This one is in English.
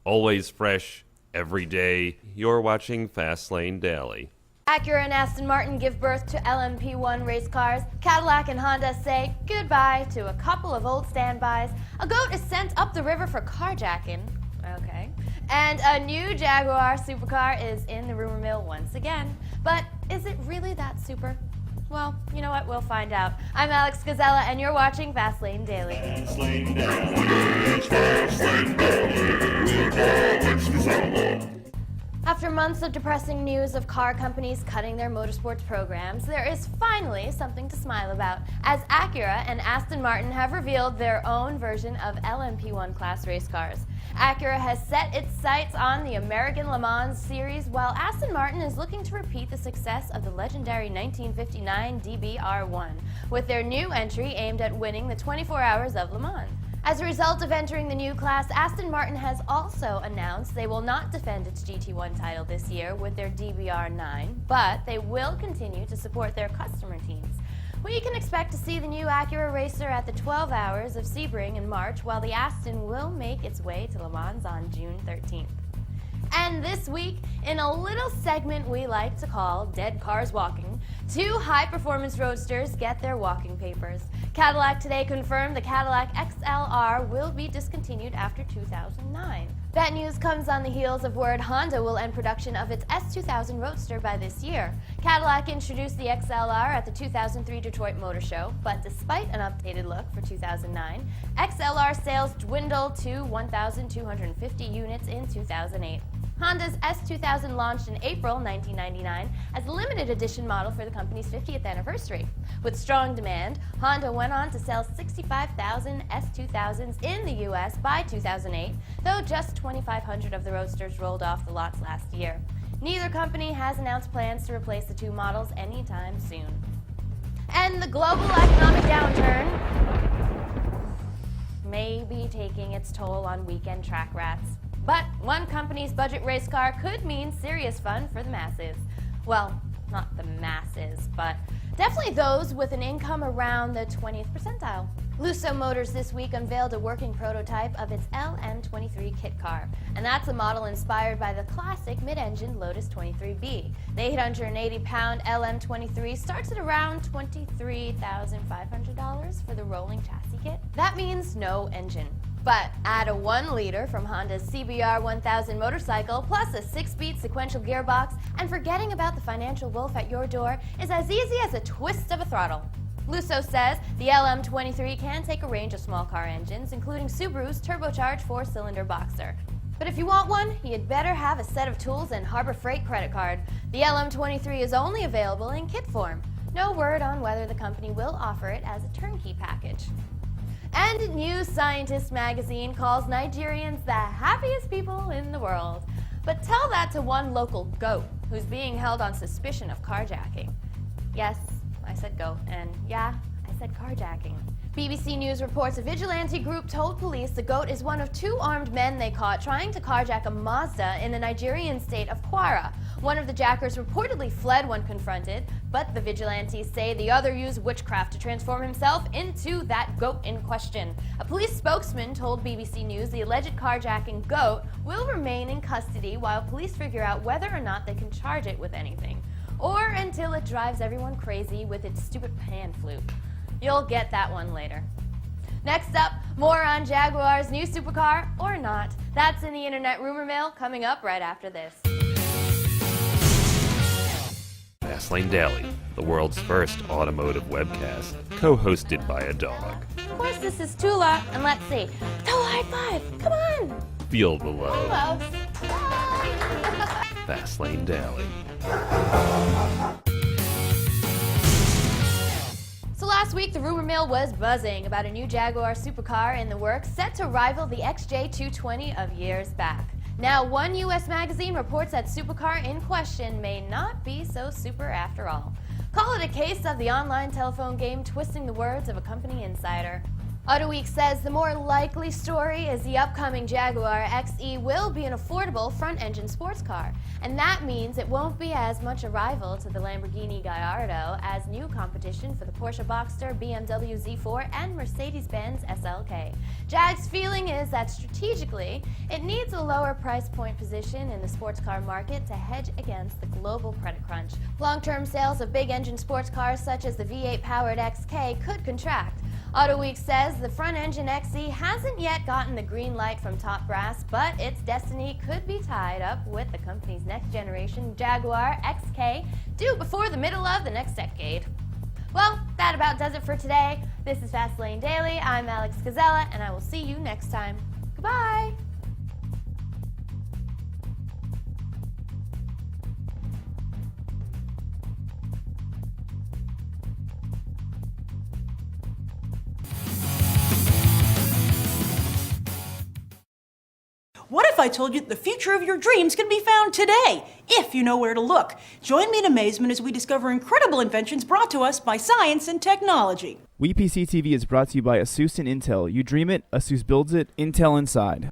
Always fresh, every day. You're watching FastLaneDaily. Acura and Aston Martin give birth to LMP1 race cars. Cadillac and Honda say goodbye to a couple of old standbys. A goat is sent up the river for carjacking. Okay. And a new Jaguar supercar is in the rumor mill once again. But is it really that super? Well, you know what? We'll find out. I'm Alex Gazella, and you're watching FastLaneDaily. After months of depressing news of car companies cutting their motorsports programs, there is finally something to smile about, as Acura and Aston Martin have revealed their own version of LMP1 class race cars. Acura has set its sights on the American Le Mans series, while Aston Martin is looking to repeat the success of the legendary 1959 DBR1, with their new entry aimed at winning the 24 Hours of Le Mans. As a result of entering the new class, Aston Martin has also announced they will not defend its GT1 title this year with their DBR9, but they will continue to support their customer teams. We can expect to see the new Acura racer at the 12 Hours of Sebring in March, while the Aston will make its way to Le Mans on June 13th. And this week, in a little segment we like to call Dead Cars Walking, two high-performance roadsters get their walking papers. Cadillac today confirmed the Cadillac XLR will be discontinued after 2009. That news comes on the heels of word Honda will end production of its S2000 Roadster by this year. Cadillac introduced the XLR at the 2003 Detroit Motor Show, but despite an updated look for 2009, XLR sales dwindled to 1,250 units in 2008. Honda's S2000 launched in April 1999 as a limited edition model for the company's 50th anniversary. With strong demand, Honda went on to sell 65,000 S2000s in the U.S. by 2008, though just 2,500 of the Roadsters rolled off the lots last year. Neither company has announced plans to replace the two models anytime soon. And the global economic downturn may be taking its toll on weekend track rats. But one company's budget race car could mean serious fun for the masses. Well, not the masses, but definitely those with an income around the 20th percentile. Lusso Motors this week unveiled a working prototype of its LM23 kit car, and that's a model inspired by the classic mid-engine Lotus 23B. The 880-pound LM23 starts at around $23,500 for the rolling chassis kit. That means no engine. But add a 1-liter from Honda's CBR 1000 motorcycle, plus a 6-speed sequential gearbox, and forgetting about the financial wolf at your door is as easy as a twist of a throttle. Lusso says the LM23 can take a range of small car engines, including Subaru's turbocharged 4-cylinder Boxer. But if you want one, you'd better have a set of tools and Harbor Freight credit card. The LM23 is only available in kit form. No word on whether the company will offer it as a turnkey package. And New Scientist magazine calls Nigerians the happiest people in the world. But tell that to one local goat who's being held on suspicion of carjacking. Yes, I said goat, and yeah, I said carjacking. BBC News reports a vigilante group told police the goat is one of two armed men they caught trying to carjack a Mazda in the Nigerian state of Kwara. One of the jackers reportedly fled when confronted, but the vigilantes say the other used witchcraft to transform himself into that goat in question. A police spokesman told BBC News the alleged carjacking goat will remain in custody while police figure out whether or not they can charge it with anything, or until it drives everyone crazy with its stupid pan flute. You'll get that one later. Next up, more on Jaguar's new supercar, or not. That's in the internet rumor mill, coming up right after this. FastLaneDaily, the world's first automotive webcast, co-hosted by a dog. Of course, this is Tula, and let's see. Tula, high five! Come on! Feel the love. Hello. FastLaneDaily. So last week, the rumor mill was buzzing about a new Jaguar supercar in the works set to rival the XJ220 of years back. Now, one U.S. magazine reports that supercar in question may not be so super after all. Call it a case of the online telephone game twisting the words of a company insider. AutoWeek says the more likely story is the upcoming Jaguar XE will be an affordable front-engine sports car, and that means it won't be as much a rival to the Lamborghini Gallardo as new competition for the Porsche Boxster, BMW Z4, and Mercedes-Benz SLK. Jag's feeling is that strategically, it needs a lower price point position in the sports car market to hedge against the global credit crunch. Long-term sales of big-engine sports cars such as the V8-powered XK could contract. AutoWeek says the front-engine XE hasn't yet gotten the green light from top brass, but its destiny could be tied up with the company's next-generation Jaguar XK due before the middle of the next decade. Well, that about does it for today. This is Fastlane Daily. I'm Alex Gazella, and I will see you next time. Goodbye! What if I told you that the future of your dreams can be found today, if you know where to look? Join me in amazement as we discover incredible inventions brought to us by science and technology. WePC TV is brought to you by ASUS and Intel. You dream it, ASUS builds it, Intel inside.